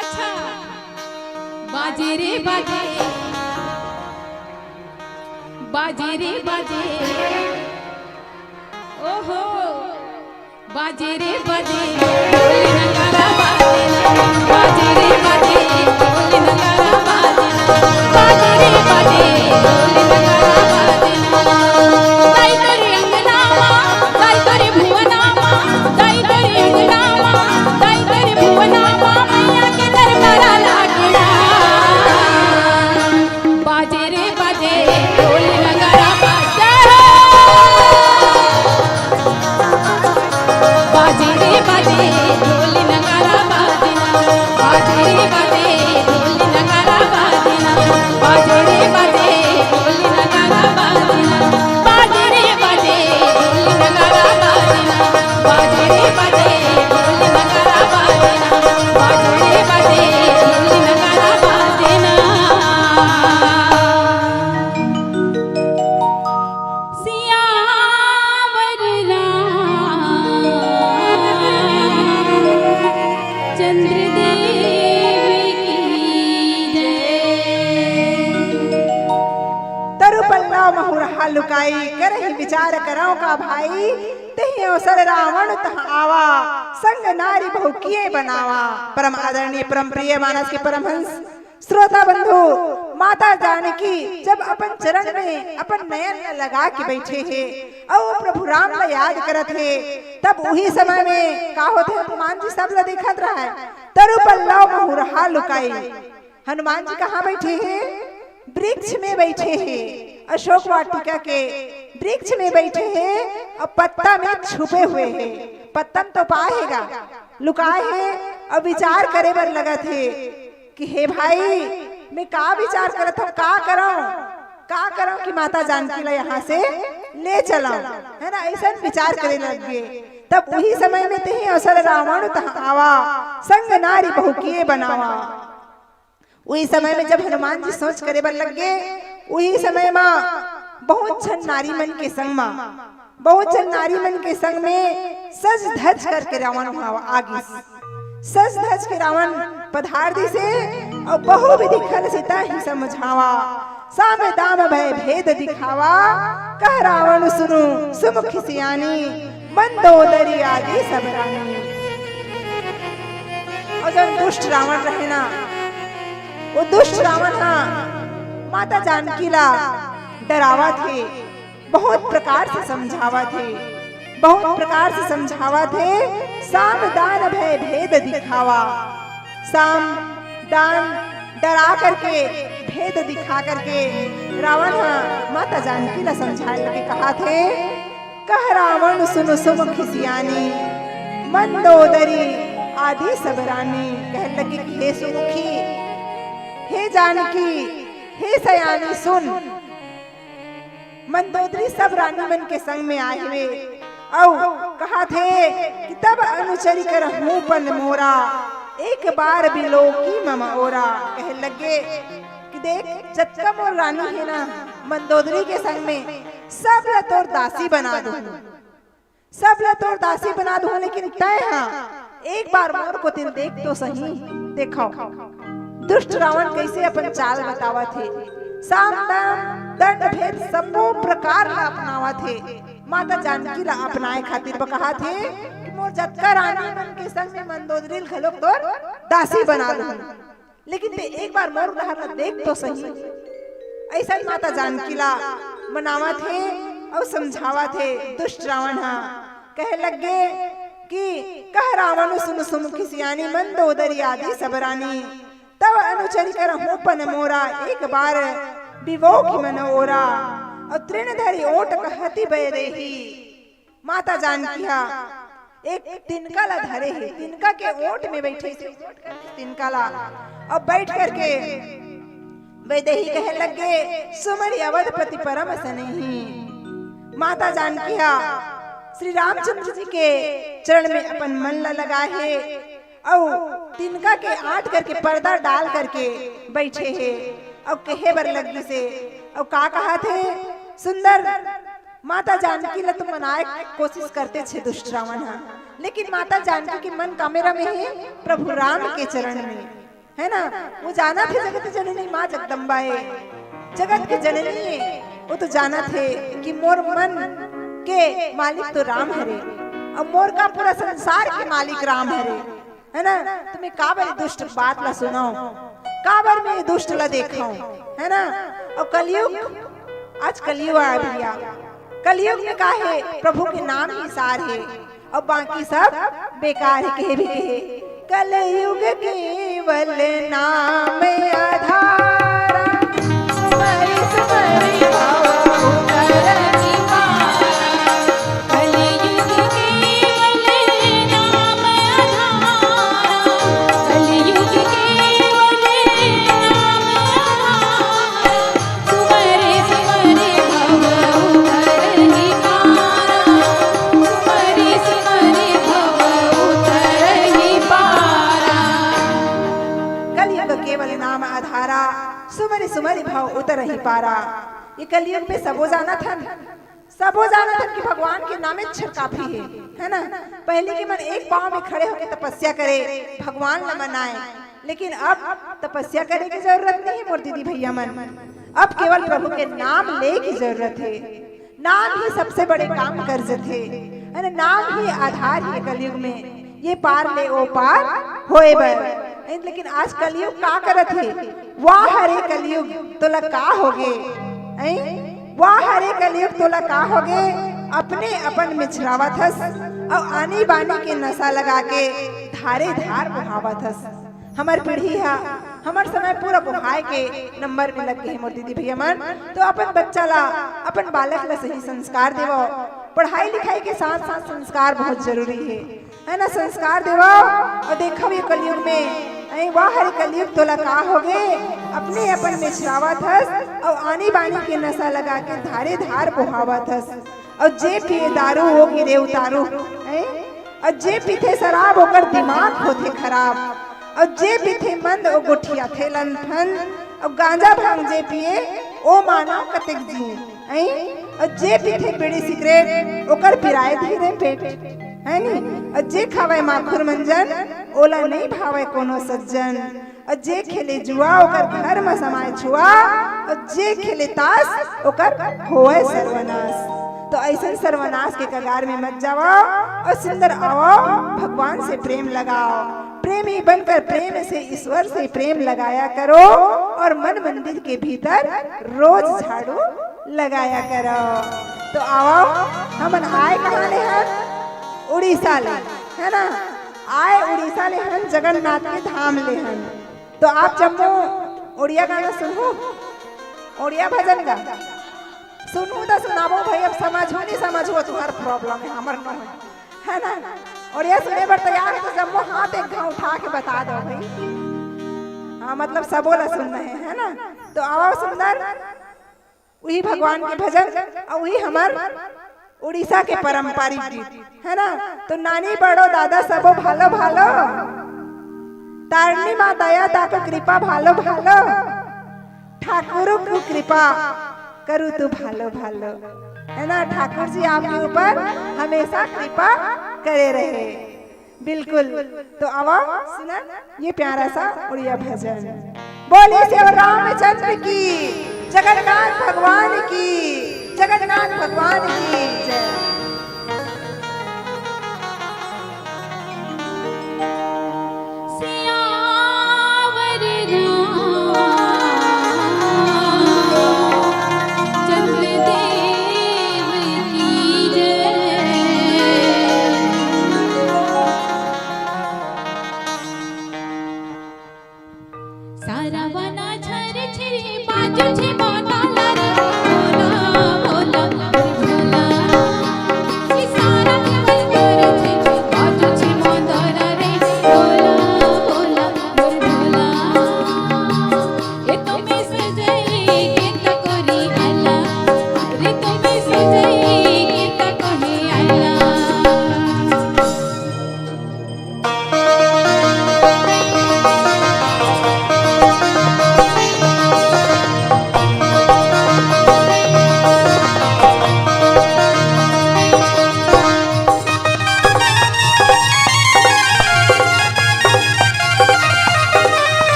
अच्छा बाजे रे बाजे, बाजे रे बाजे, ओहो बाजे रे बाजे, ढोल नगारा बाजे, बाजे रे बाजे, ढोल नगारा बाजे, बाजे रे बाजे, ढोल नगारा बाजे। दाई तेरे अंगना मां, दाई तेरे भुवना मां, दाई तेरे अंगना मां, दाई तेरे भुवना मां, मैया के दरबारा लागेला। बाजे रे बाजे, ढोल नगारा बाजे, बाजे रे बाजे, ढोल नगारा बाजे, बाजे रे बाजे, ढोल नगारा बाजे, बाजे रे बाजे, ढोल नगारा बाजे, बाजे रे बाजे, ढोल नगारा बाजे, बाजे रे बाजे, ढोल नगारा बाजे, बाजे रे बाजे, ढोल नगारा बाजे। सियावर चंद्र देव की जय। तरु पल्ला महुरहा लुकाई, करहि विचार कराओ का भाई। तेहि अवसर रावण तह आवा, संग नारी बहु किए बनावा। परम आदरणीय परम प्रिय मानस के परमहंस श्रोता बंधु, माता जानकी जब अपन चरण में अपन नयन लगा के बैठे हैं और प्रभु राम ला याद करत है, तब वही समय में का होते हनुमान जी सब ला देखत रहा है। तरु पल्ला महुरहा लुकाई, हनुमान जी कहाँ बैठे हैं? वृक्ष में बैठे हैं, अशोक वाटिका के वृक्ष में बैठे हैं और पत्ता में छुपे हुए हैं। पत्तन तो पाएगा, लुकाए हैं और विचार करे बर लगा थे कि हे भाई मैं का विचार करत हूँ, का करूं कि माता जानकी ला यहाँ से ले चला, है ना, ऐसा विचार करे लग गए। तब वही समय में तेहि अवसर रावण तह आवा, संग नारी बहु किए बनावा। वही समय में जब हनुमान जी सोच करे बर लग गए, वही समय में बहुत छन नारी मन के संग में, बहुत छन नारी मन के संग में सज धज करके रावण आगे सज धज के रावण पधार दी से और बहु विधि खल सीता ही समझावा। साम दाम भय भेद दिखावा, कह रावण सुनु सुमुख सियानी, मंदोदरी आदि सब रानी। और जब दुष्ट रावण रहे ना, वो दुष्ट रावण ना माता जानकी ला डरावा थे, बहुत प्रकार से समझावा थे, बहुत प्रकार से समझावा थे। साम दान भय भेद दिखावा, साम दान डरा करके भेद दिखा करके रावण माता जानकी ला समझाने के कहा थे। कह रावण सुनो सुमुख सियानी, मंदोदरी आदि सब रानी। कह लगी हे सुमुखी, हे जानकी, हे सयानी सुन, मंदोदरी सब रानी मन के संग में आए हुए और कहा थे कि तब अनुचरी कर हूँ पल मोरा, एक बार बिलो की ममोरा। कह लगे कि देख जत्का मोर रानी है ना मंदोदरी के संग में, सब ला तोर दासी बना दूं, सब ला तोर दासी बना दूं, लेकिन तय हाँ एक बार मोर को तिल देख तो सही। देखो दुष्ट रावण कैसे अपन चाल बतावा थे, साम दाम दंड भेद सबो प्रकार ला अपनावा थे। माता जानकी ला अपनाए खातिर कहा थे मोर जतका रानी मन के संग में मंदोदरील घलोक तोर दासी बना दो, लेकिन ते एक बार मोर उदाहरण देख तो सही। ऐसा माता जानकी ला मनावा थे और समझावा थे दुष्ट रावण हा। कहे लगे कि कह रावण सुन सुन खिसियानी मंदोदरी आदि सबरानी, तब अनुचरी कर हो पन मोरा एक बार विवो की मन ओरा, और तृणधरी ओट कहती बय देही। माता जानकी हा एक तिनका ला धरे है, तिनका के ओट में बैठे से तिनका ला, और बैठ करके वैदेही कहे लगे सुमरि अवधपति परम स्नेही। माता जानकी हा श्री रामचंद्र जी के चरण में अपन मन ला लगाए है, और तिनका के आट करके पर्दा डाल करके बैठे है, और कहे बर लगी से और का कहा थे सुंदर। माता जानकी ला तो मनाए कोशिश करते छे दुष्ट रावण हा, लेकिन माता जानकी के मन कामेरा में है प्रभु राम के चरण में, है ना। वो जाना थे जगत जननी माँ जगदम्बा है, जगत की जननी है। वो तो जाना थे कि मोर मन के मालिक तो राम हरे, और मोर का पूरा संसार के मालिक राम हरे, है ना। तुम्हें काबर दुष्ट बात ला सुनाओ, काबर में दुष्ट ला देखो, है ना। और कलयुग, आज कलयुग आया भैया, कलयुग में का है प्रभु के नाम ही सार है, और बाकी सब बेकार है। कहे भी कहे कलयुग केवल नाम आधारा, सुमरि सुमरि भव उतरहि पारा। कलयुग केवल नाम आधारा, कलयुग केवल नाम आधारा। सुमरि सुमरि भव उतरहि पारा, सुमरि सुमरि भव उतरहि पारा। कलयुग केवल नाम आधारा, सुमरि सुमरि भव उतरहि पारा। ये कलयुग में सबो जाना था, सबो जाना था कि भगवान के नाम में छर काफी है ना। पहले के मन एक पांव में खड़े होकर तपस्या करे, भगवान न मनाए, लेकिन अब तपस्या करने की जरूरत नहीं है मोर दीदी भैया मन। अब केवल प्रभु के नाम ले की जरूरत है। नाम ही सबसे बड़े काम कर थे, है ना। नाम ही आधार है कलयुग में, ये पार ले ओ पार होए बर। लेकिन आज कलयुग का करत है, वाह हरे कलयुग तोला का होगे, वाह हरे कलयुग तोला का होगे। अपने अपन मिछरावा थस, और आनी बानी के नशा लगा के धारे धार बहावा थस। हमार पीढ़ी है, हमार समय पूरा बुहाय के नंबर में लग गए मोर दीदी भैया मन। तो अपन बच्चा ला, अपन बालक ला सही संस्कार देवो। पढ़ाई लिखाई के साथ साथ संस्कार बहुत जरूरी है ना। संस्कार देवो और देखो ये कलयुग में वाह हरे कलयुग तोला का होगे। अपने अपन में छरावा थस, और आनी बानी के नशा लगा के धारे धार बुहावा थस। और जे पिए दारू हो गिरे उतारू, और जे पीते शराब होकर दिमाग होते खराब, और जे पीते मंद ओ गुठिया थे लंथन, और गांजा भांग जे पिए ओ मानव कतिक जी, और जे पीते बीड़ी सिगरेट ओकर पिराए धीरे पेट, है नी। और जे खावे माखुर मंजन ओला नहीं भावे कोनो सज्जन, और जे खेले जुआ ओकर घर में समाये छुआ, और जे खेले ताश ओकर होए सर्वनाश। तो ऐसे सर्वनाश के कगार में मत जाओ, और सुंदर आओ भगवान से प्रेम लगाओ। प्रेमी बनकर प्रेम से ईश्वर से प्रेम लगाया करो, और मन मंदिर के भीतर रोज झाड़ू लगाया करो। तो आओ हम आए कहाँ ले हैं, उड़ीसा ले, है ना। आए उड़ीसा ले हैं, जगन्नाथ के धाम ले हैं। तो आप जम्मू उड़िया गाना सुनो, उड़िया भजन गा सुनू तो सुनाबो भाई। अब समझो नहीं समझो तुम्हार प्रॉब्लम है, हमार न है ना। उड़िया सुने पर तैयार है तो जम्मू हाथ एक घाव उठा के बता दो भाई। हाँ मतलब सबोला सुन रहे हैं ना। तो आओ सुंदर वही भगवान के भजन, और वही हमार उड़ीसा के पारंपरिक गीत है ना। तो नानी बड़ो दादा सबो भालो भालो, तारनी माँ दया ताको कृपा भालो भालो, ठाकुर को कृपा करूँ तू भालो भालो, है ना। ठाकुर जी आपके ऊपर हमेशा कृपा करे रहे, बिल्कुल। तो आओ सुना ये प्यारा सा उड़िया भजन। बोलिए श्री रामचंद्र की, जगन्नाथ भगवान की, जगन्नाथ भगवान की जय। सारा वना झर छिरी बाजू छे मोटाला रे भोला भोला भोला ई सारा मंदिर छे बाजू छे मोटाला रे भोला भोला भोला ए तुम्हें सजाई गीत कोरी आला रे तुम्हें सजाई गीत कोही आला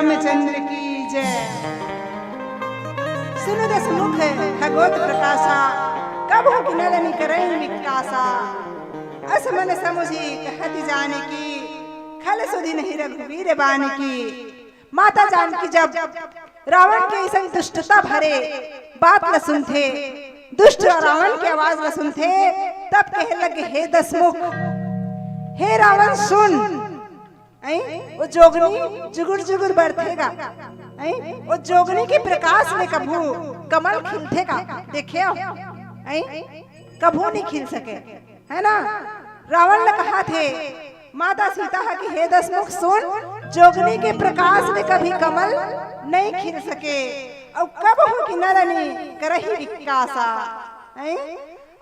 रामचंद्र की जय। सुनो दसमुख खगोत प्रकाशा, कब हो किनरनि करई विकासा। असमन समुझी कहति जाने की, खल सुधि नहीं रघुवीर बान की। माता जानकी जब रावण के ऐसा दुष्टता भरे बात न सुनते, दुष्ट रावण की आवाज न सुनते, तब कहे लगे हे दसमुख, हे रावण सुन, वो जोगनी जुगुर जुगुर बढ़ेगा, वो जोगनी के प्रकाश में कभू कमल खिलतेगा, देखे कभू नहीं खिल सके, है ना। रावण ने कहा थे माता सीता कि हे दसमुख सुन, जोगनी के प्रकाश में कभी कमल नहीं खिल सके, और कब हो कि नरनी करही विकासा।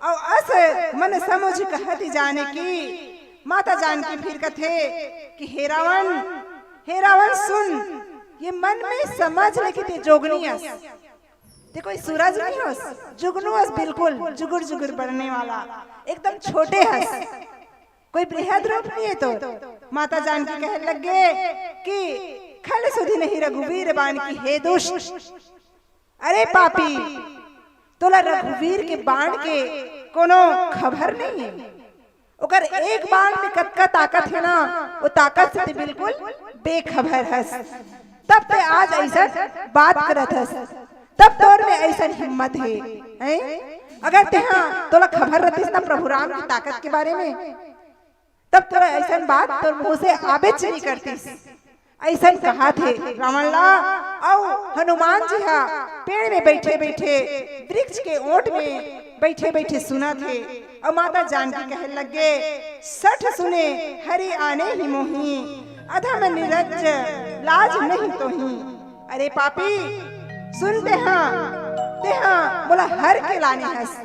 और अस मन समझ कहती जाने की, माता जानकी फिर कथे कि हे रावण सुन, ये मन में समझ ले कि ते जोगनी हस, ते कोई सूरज नहीं हस, जुगनू हस, बिल्कुल जुगुर जुगुर बढ़ने वाला, एकदम छोटे हस, कोई बृहद रूप नहीं है। तो माता जानकी कहने लगे कि खल सुधि नहीं रघुवीर बाण की, हे दुष्ट, अरे पापी, तोला रघुवीर के बाण के कोनो खबर नहीं है। ओकर एक बाण में कतका ताकत है ना, वो ताकत से बिल्कुल बेखबर हस, तब ते आज ऐसा बात करत हस, तब तोर में ऐसा हिम्मत है। अगर ते हाँ तोला खबर रहती ना प्रभु राम की ताकत के बारे में, तब तोरा ऐसा बात तोर मुंह से आबे नहीं करती। ऐसा कहा थे रावण ला। और हनुमान जी हा पेड़ में बैठे बैठे, वृक्ष के ओट में बैठे बैठे सुना थे। और माता जानकी कह लगे सठ सुने हरि आने ही मोही, अधम निरज लाज नहीं तो ही। अरे पापी सुनते हाँ बोला हर के लाने हस,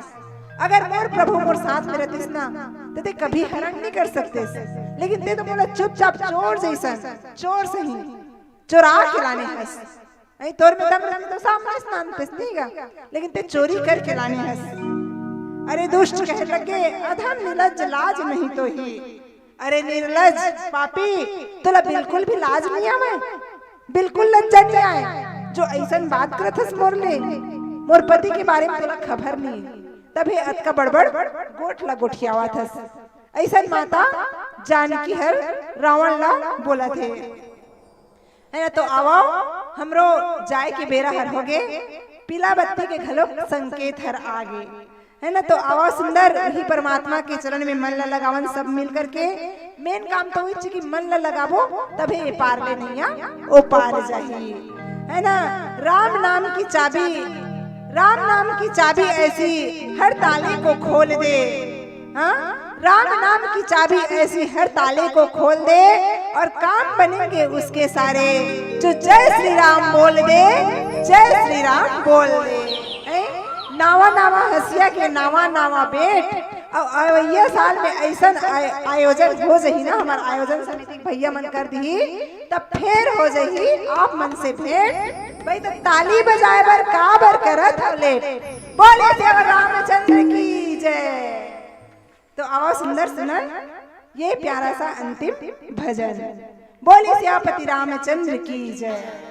अगर मोर प्रभु मोर साथ में रहतीस ना तो ते कभी हरण नहीं कर सकते, लेकिन ते तो बोला चुपचाप चोर जैसा, चोर से ही चोरा के लाने हस। नहीं तोर में दम रहती तो सामने स्नान पिसनीगा, लेकिन ते चोरी करके लाने हस। अरे दुष्ट कह लगे अधम निर्लज लाज नहीं तो ही। अरे निर्लज पापी, तोला बिल्कुल भी लाज नहीं आवे, बिल्कुल लज्जा नहीं आए, जो ऐसा बात करत हस मोर पति के बारे में तोला खबर नहीं, तभी अत का बड़बड़ गोठ ला गोठियावा थस। ऐसा माता जानकी हर रावण ला बोला थे, है ना। तो आवो हमरो जाए के बेरा हर हो गे, पीला बत्ती के घलो संकेत हर आगे, है ना। तो आवा सुंदर ही परमात्मा के चरण में मन ला लगावन सब मिल करके। मेन काम तो हुई कि मन ला लगाबो तभी ये पार ले नहीं ओ पार जाही, है ना। राम नाम की चाबी ऐसी हर ताले को खोल दे, हाँ। राम नाम की चाबी ऐसी हर ताले को खोल दे, और काम बनेंगे उसके सारे, जो जय श्री राम बोल दे, जय श्री राम बोल दे। नावा नावा हसिया के नावा नावा बेट। और अवैया साल में ऐसा आयोजन हो जही ना, हमारा आयोजन समिति भैया मन कर दी, तब फिर हो जही आप मन से भेंट। भाई तो ताली बजाए बर का बर करत हले, बोले देव रामचंद्र की जय। तो आओ सुंदर सुनन ये प्यारा सा अंतिम भजन, बोले सियापति रामचंद्र की जय।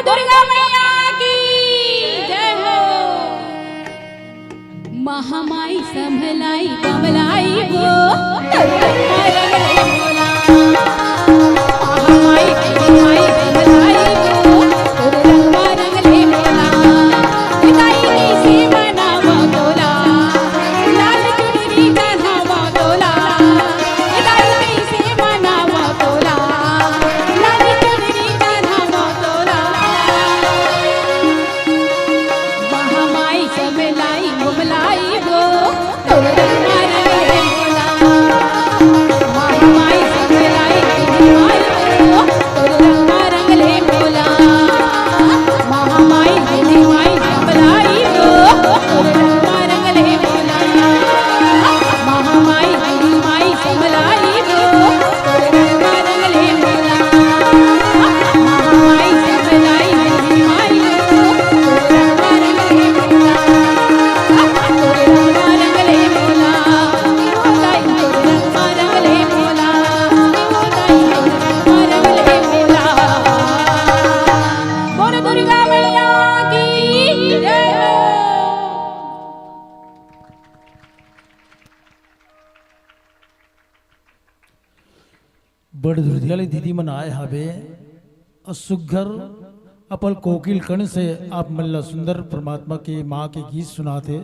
दुर्गा मैया की जय हो। महामाई संभलाई कमलाई वो महामाई संभलाई वो रंगमा रंगले मोला पिताई की सेवा नावा तोला लाल चुनरी चढ़ावा तोला पिताई की सेवा नावा तोला लाल चुनरी चढ़ावा तोला महामाई संभलाई कमलाई वो रंगमा रंगले मोला महामाई संभलाई कमलाई वो रंगमा रंगले मोला महामाई संभलाई कमलाई वो रंगमा रंगले मोला महामाई संभलाई कमलाई वो रंगमा रंगले मोला महामाई संभलाई कमलाई वो रंगमा रंगले मोला रंगमा रंगले मोला ताई रंगमा रंगले मोला ताई रंगमा रंगले मोला। बोल दुर्गा मैया की जय हो। बड़ दुर्दियाली दीदी मन आए हवे असुघर अपल कोकिल कण से आप मल्ला सुंदर परमात्मा के माँ के गीत सुनाते।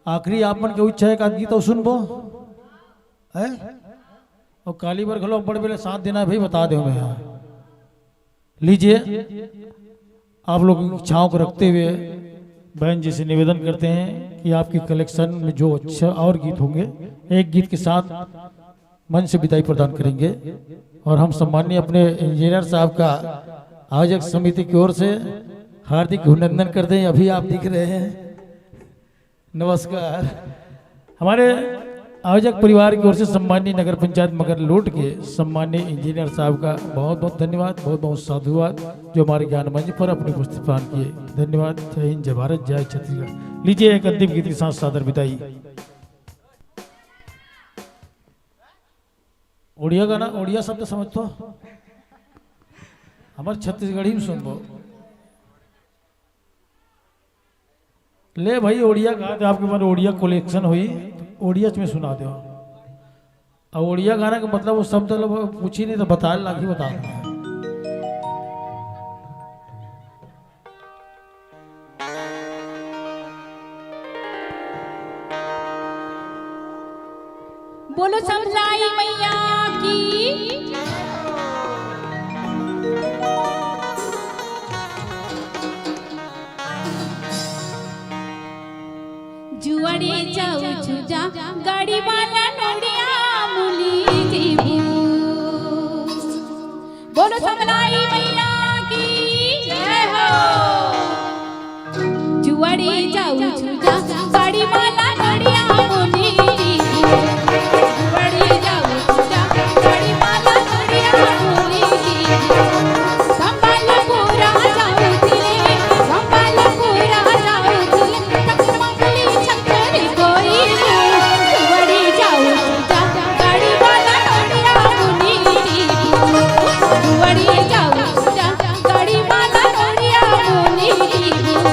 आखिरी आप मन के इच्छा है का गीत और सुनबो है और काली बार खलो बड़ बेले साथ देना है भाई बता दो मैं यहाँ लीजिए। आप लोग इच्छाओं को रखते हुए बहन जी से निवेदन करते हैं कि आपकी कलेक्शन में जो अच्छा और गीत होंगे एक गीत के साथ मन से विदाई प्रदान करेंगे। और हम सम्माननीय अपने इंजीनियर साहब का आयोजक समिति की ओर से हार्दिक अभिनंदन करते हैं। अभी आप दिख रहे हैं, नमस्कार। हमारे आयोजक परिवार की ओर से सम्माननीय नगर पंचायत मगर लूट के सम्माननीय इंजीनियर साहब का बहुत बहुत धन्यवाद, बहुत बहुत साधुवाद जो हमारे ज्ञान मंच पर अपनी उपस्थिति प्रदान किए। धन्यवाद। जय हिंद, जय भारत, जय छत्तीसगढ़। लीजिए एक अंतिम गीत के साथ सादर विदाई। ओडिया गाना, ओडिया शब्द समझतो हमारे छत्तीसगढ़ी में सुनबो ले भाई। ओडिया गा दे आपके पास ओडिया कलेक्शन हुई ओडिया में सुना दो। अब ओडिया गाना का मतलब वो शब्द पूछी नहीं तो बता लागी बता दूं। बोलो समझाई मैया की जुआड़े जाऊ छुजा गाड़ी वाला नोडिया मुली जीबू। बोलो समझाई मैया की जय हो। जुआड़े जाऊ छुजा गाड़ी वाला नोडिया मुली जीबू। जुआड़े जाऊ छुजा गाड़ी वाला नोडिया मुली जीबू। संभाल पूरा जाऊ तिले, संभाल पूरा जाऊ तिले, तकमंगली छक्कर कोई जुआड़े जाऊ छुजा गाड़ी वाला नोडिया मुली जीबू। जुआड़े जाऊ छुजा गाड़ी वाला नोडिया मुली जीबू।